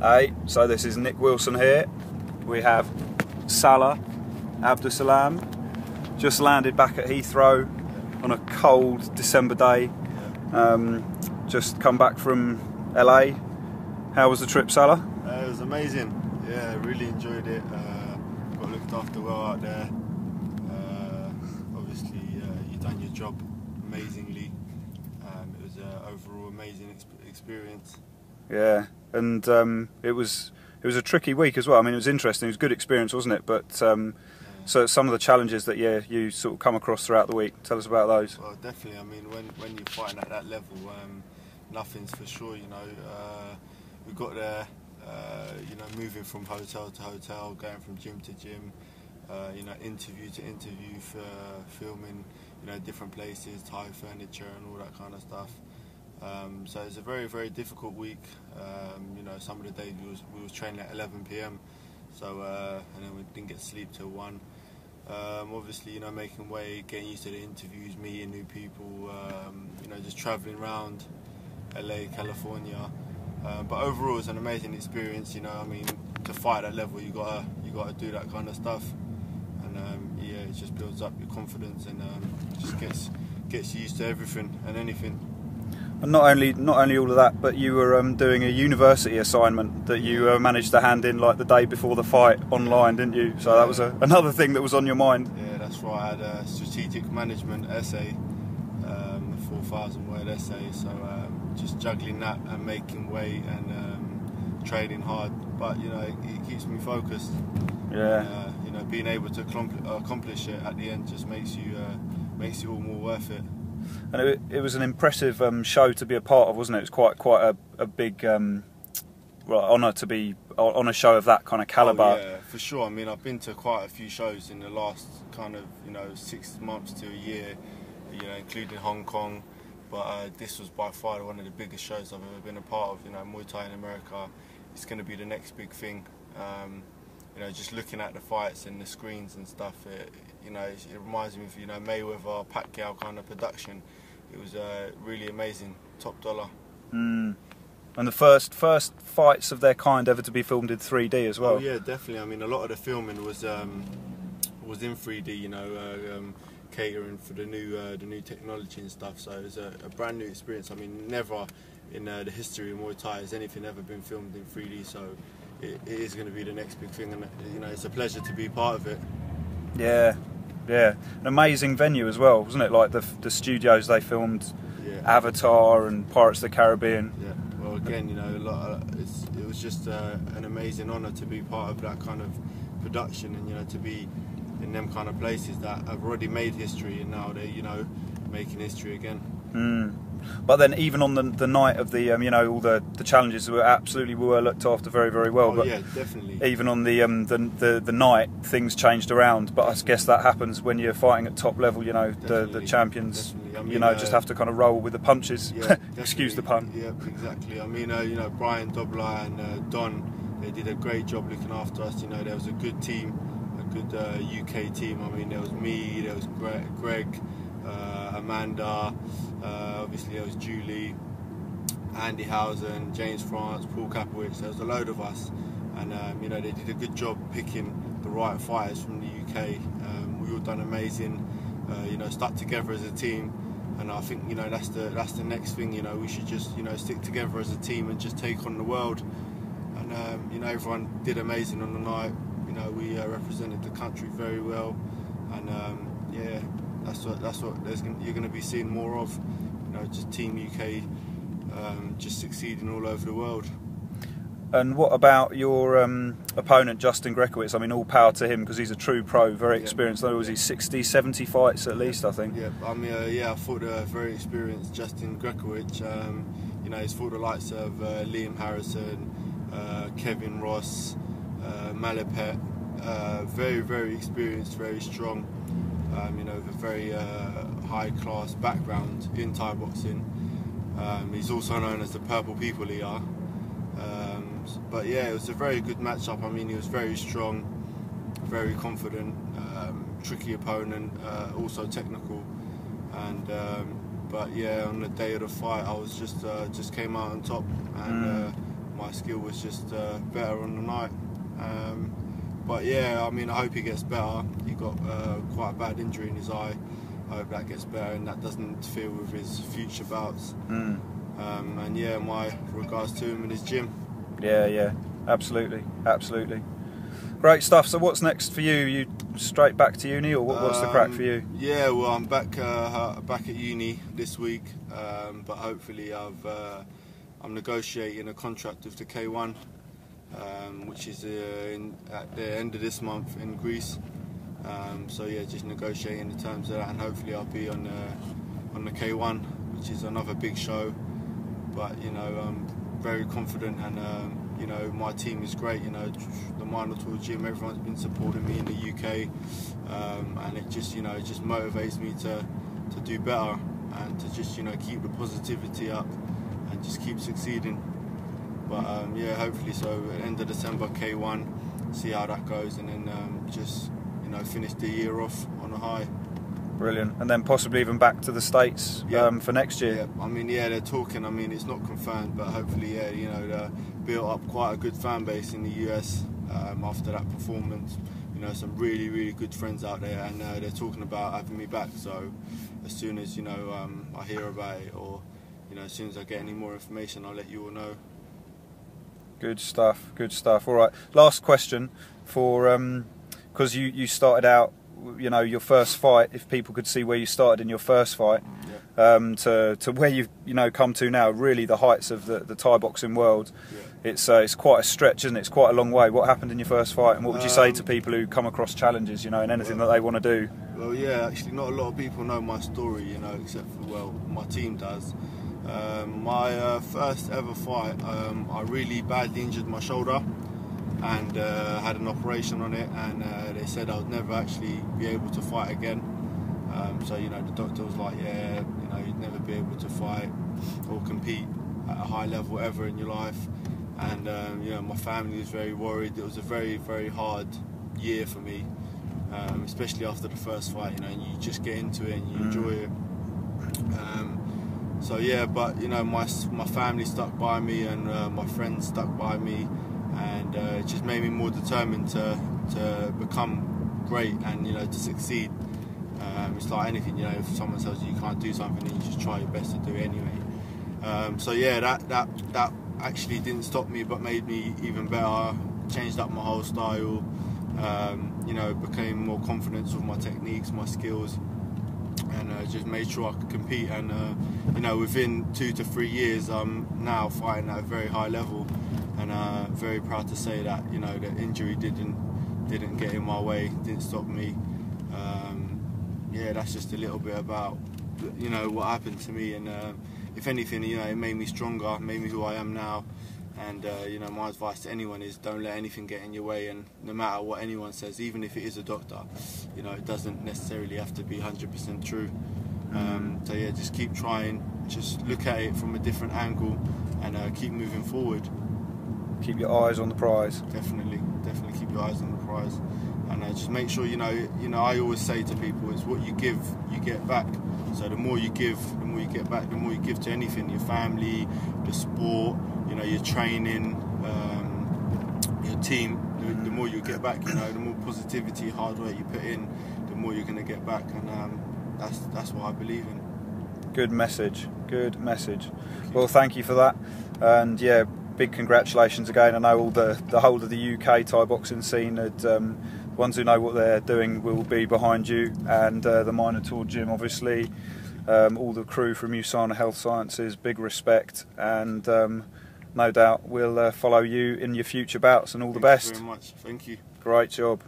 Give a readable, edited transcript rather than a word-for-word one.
Hey, so this is Nick Wilson here. We have Salah Abdussalam, just landed back at Heathrow on a cold December day. Just come back from LA. How was the trip, Salah? It was amazing. Yeah, really enjoyed it. Got looked after well out there. Obviously, you done your job amazingly. It was an overall amazing experience. Yeah, and it was a tricky week as well. I mean, it was interesting. It was a good experience, wasn't it? But so some of the challenges that you sort of come across throughout the week. Tell us about those. Well, definitely. I mean, when you're fighting at that level, nothing's for sure. You know, we got there. You know, moving from hotel to hotel, going from gym to gym. You know, interview to interview, for filming. You know, different places, Thai furniture, and all that kind of stuff. So it's a very, very difficult week. You know, some of the days we was training at 11 p.m. So and then we didn't get sleep till 1. Obviously, you know, making way, getting used to the interviews, meeting new people. You know, just travelling around LA, California. But overall, it's an amazing experience. You know, I mean, to fight at that level, you gotta do that kind of stuff, and yeah, it just builds up your confidence and just gets you used to everything and anything. And not only all of that, but you were doing a university assignment that you managed to hand in like the day before the fight online, didn't you? So that was another thing that was on your mind. Yeah, that's right. I had a strategic management essay, a 4,000-word essay. So just juggling that and making weight and training hard, but you know, it keeps me focused. Yeah. You know, being able to accomplish it at the end just makes you all more worth it. And it was an impressive show to be a part of, wasn't it? It was quite a big honour to be on a show of that kind of calibre. Oh, yeah, for sure. I mean, I've been to quite a few shows in the last kind of 6 months to a year, you know, including Hong Kong. But this was by far one of the biggest shows I've ever been a part of. You know, Muay Thai in America. It's going to be the next big thing. You know, just looking at the fights and the screens and stuff, you know, it reminds me of, you know, Mayweather, Pacquiao kind of production. It was really amazing, top dollar. And the first fights of their kind ever to be filmed in 3D as well. Oh yeah, definitely. I mean, a lot of the filming was in 3D. You know, catering for the new technology and stuff. So it was a brand new experience. I mean, never in the history of Muay Thai has anything ever been filmed in 3D. So it is going to be the next big thing, and you know, it's a pleasure to be part of it. Yeah, an amazing venue as well, wasn't it? Like the studios they filmed Avatar and Pirates of the Caribbean. Yeah. Well, again, you know, it was just an amazing honour to be part of that kind of production, and you know, to be in them kind of places that have already made history, and now they're, you know, making history again. But then even on the night of the you know, all the challenges were looked after very, very well. Oh, but yeah, definitely. Even on the night, things changed around. But I guess that happens when you're fighting at top level. You know, the champions. I mean, you know, just have to kind of roll with the punches. Yeah, excuse the pun. Yeah, exactly. I mean, you know, Brian Dobler and Don, they did a great job looking after us. You know, there was a good team, a good UK team. I mean, there was me, there was Greg, Amanda, obviously there was Julie, Andy Housen, James France, Paul Kapowicz. There was a load of us, and you know, they did a good job picking the right fighters from the UK. We all done amazing. You know, stuck together as a team, and I think, you know, that's the next thing. You know, we should just, you know, stick together as a team and just take on the world. And you know, everyone did amazing on the night. You know, we represented the country very well, and yeah, that's what you're going to be seeing more of. You know, just Team UK just succeeding all over the world. And what about your opponent, Justin Grekowicz? I mean, all power to him, because he's a true pro, very experienced. There was he 60, 70 fights at least, I think. Yeah, I mean, I fought a very experienced Justin Grekowicz. You know, he's fought the likes of Liam Harrison, Kevin Ross, Malapet. Very, very experienced, very strong. You know, with a very high-class background in Thai boxing. He's also known as the Purple People ER. But yeah, it was a very good matchup. I mean, he was very strong, very confident, tricky opponent, also technical. And but yeah, on the day of the fight, I was just came out on top, and my skill was just better on the night. But yeah, I mean, I hope he gets better. He got quite a bad injury in his eye. I hope that gets better and that doesn't interfere with his future bouts. And yeah, my regards to him in his gym. Yeah, absolutely. Great stuff. So what's next for you? You straight back to uni, or what's the crack for you? Yeah, well, I'm back at uni this week, but hopefully I'm negotiating a contract with the K1, which is at the end of this month in Greece. So yeah, just negotiating the terms of that, and hopefully I'll be on the K1, which is another big show. But you know, I'm very confident, and you know, my team is great. You know, the Minotaur gym, everyone's been supporting me in the UK, and it just, you know, it just motivates me to do better and to just, you know, keep the positivity up and just keep succeeding. But yeah, hopefully, so at the end of December, K1, see how that goes, and then just, you know, finish the year off on a high. Brilliant. And then possibly even back to the States for next year. Yeah, I mean, yeah, they're talking. I mean, it's not confirmed, but hopefully, yeah, you know, they built up quite a good fan base in the US after that performance. You know, some really good friends out there, and they're talking about having me back. So as soon as, you know, I hear about it, or, you know, as soon as I get any more information, I'll let you all know. Good stuff. All right, last question for because you started out, you know, your first fight, if people could see where you started in your first fight, to where you've, you know, come to now, really the heights of the Thai boxing world. It's quite a stretch, isn't it? It's quite a long way. What happened in your first fight, and what would you say to people who come across challenges, you know, in anything that they want to do? Well, yeah, actually not a lot of people know my story, you know, except for, well, my team does. My first ever fight, I really badly injured my shoulder, and had an operation on it, and they said I would never actually be able to fight again. So, you know, the doctor was like, yeah, you know, you'd never be able to fight or compete at a high level ever in your life. And you know, my family was very worried. It was a very hard year for me, especially after the first fight, you know, and you just get into it and you enjoy it. So yeah, but, you know, my family stuck by me, and my friends stuck by me, and it just made me more determined to become great and, you know, to succeed. It's like anything, you know, if someone tells you can't do something, then you just try your best to do it anyway. So yeah, that actually didn't stop me, but made me even better. Changed up my whole style. You know, became more confident with my techniques, my skills, and just made sure I could compete. And you know, within 2 to 3 years, I'm now fighting at a very high level, and very proud to say that, you know, the injury didn't get in my way, didn't stop me. Yeah, that's just a little bit about, you know, what happened to me, and if anything, you know, it made me stronger, made me who I am now. And you know, my advice to anyone is don't let anything get in your way, and no matter what anyone says, even if it is a doctor, you know, it doesn't necessarily have to be 100% true. So yeah, just keep trying, just look at it from a different angle, and keep moving forward. Keep your eyes on the prize. Definitely keep your eyes on the prize, and just make sure, you know, I always say to people, it's what you give, you get back. So the more you give, the more you get back. The more you give to anything, your family, the sport, you know, your training, your team, the more you get back. You know, the more positivity, hard work you put in, the more you're going to get back, and that's what I believe in. Good message. Well, thank you for that, and yeah, big congratulations again. I know all the whole of the UK Thai boxing scene, ones who know what they're doing will be behind you, and the Minotaur gym, obviously, all the crew from USANA Health Sciences, big respect, and no doubt we'll follow you in your future bouts, and all the best. Thank you very much. Thank you. Great job.